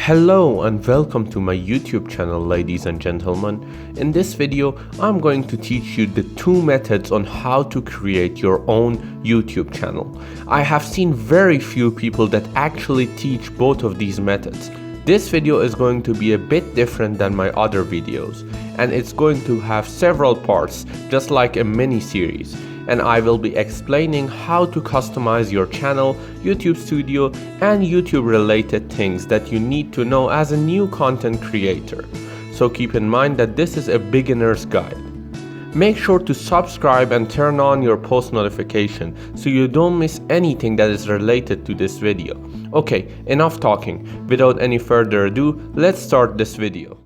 Hello and welcome to my YouTube channel, ladies and gentlemen. In this video, I'm going to teach you the two methods on how to create your own YouTube channel. I have seen very few people that actually teach both of these methods. This video is going to be a bit different than my other videos, and it's going to have several parts, just like a mini series. And I will be explaining how to customize your channel, YouTube Studio, and YouTube related things that you need to know as a new content creator. So keep in mind that this is a beginner's guide. Make sure to subscribe and turn on your post notification so you don't miss anything that is related to this video. Okay, enough talking. Without any further ado, let's start this video.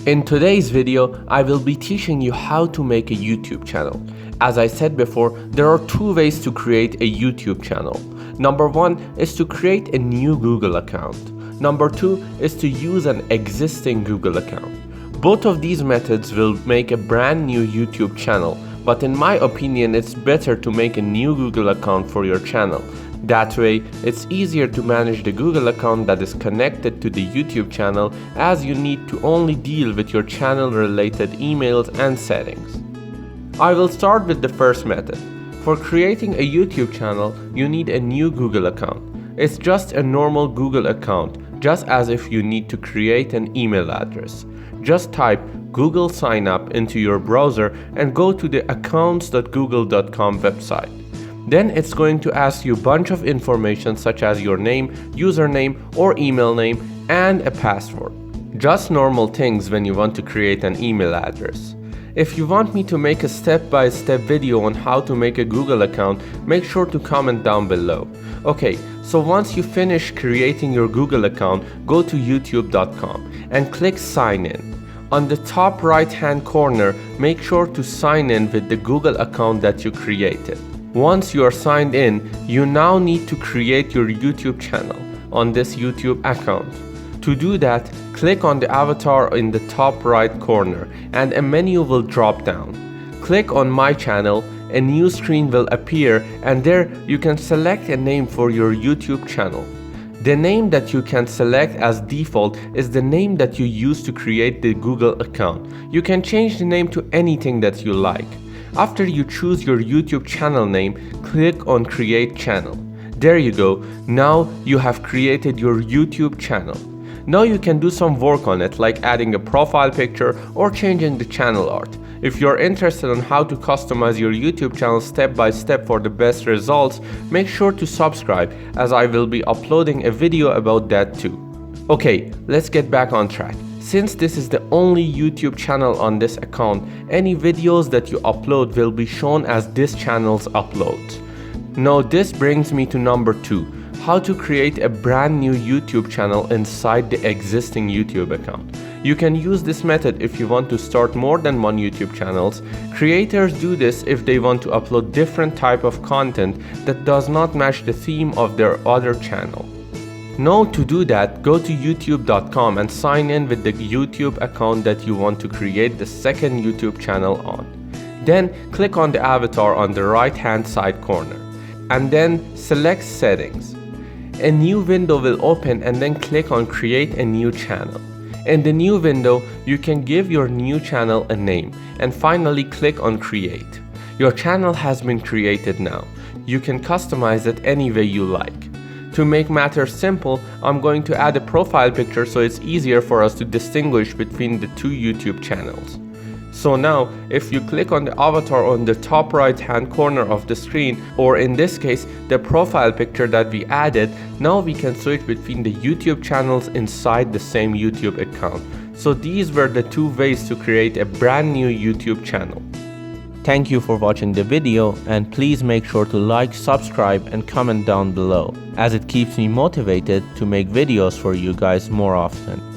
In today's video, I will be teaching you how to make a YouTube channel. As I said before, there are two ways to create a YouTube channel. Number one is to create a new Google account. Number two is to use an existing Google account. Both of these methods will make a brand new YouTube channel, but in my opinion, it's better to make a new Google account for your channel. That way, it's easier to manage the Google account that is connected to the YouTube channel, as you need to only deal with your channel related emails and settings. I will start with the first method. For creating a YouTube channel, you need a new Google account. It's just a normal Google account, just as if you need to create an email address. Just type Google Sign Up into your browser and go to the accounts.google.com website. Then it's going to ask you a bunch of information such as your name, username or email name, and a password. Just normal things when you want to create an email address. If you want me to make a step-by-step video on how to make a Google account, make sure to comment down below. Okay, so once you finish creating your Google account, go to youtube.com and click Sign In. On the top right-hand corner, make sure to sign in with the Google account that you created. Once you are signed in, you now need to create your YouTube channel on this YouTube account. To do that, click on the avatar in the top right corner and a menu will drop down. Click on My Channel, a new screen will appear, and there you can select a name for your YouTube channel. The name that you can select as default is the name that you use to create the Google account. You can change the name to anything that you like. After you choose your YouTube channel name, click on Create Channel. There you go, now you have created your YouTube channel. Now you can do some work on it, like adding a profile picture or changing the channel art. If you're interested in how to customize your YouTube channel step by step for the best results, make sure to subscribe, as I will be uploading a video about that too. Okay, let's get back on track. Since this is the only YouTube channel on this account, any videos that you upload will be shown as this channel's uploads. Now this brings me to number two, how to create a brand new YouTube channel inside the existing YouTube account. You can use this method if you want to start more than one YouTube channels. Creators do this if they want to upload different type of content that does not match the theme of their other channel. Now to do that, go to youtube.com and sign in with the YouTube account that you want to create the second YouTube channel on. Then click on the avatar on the right hand side corner and then select Settings. A new window will open and then click on Create a new channel. In the new window, you can give your new channel a name and finally click on Create. Your channel has been created now. You can customize it any way you like. To make matters simple, I'm going to add a profile picture so it's easier for us to distinguish between the two YouTube channels. So now, if you click on the avatar on the top right hand corner of the screen, or in this case, the profile picture that we added, now we can switch between the YouTube channels inside the same YouTube account. So these were the two ways to create a brand new YouTube channel. Thank you for watching the video, and please make sure to like, subscribe and comment down below, as it keeps me motivated to make videos for you guys more often.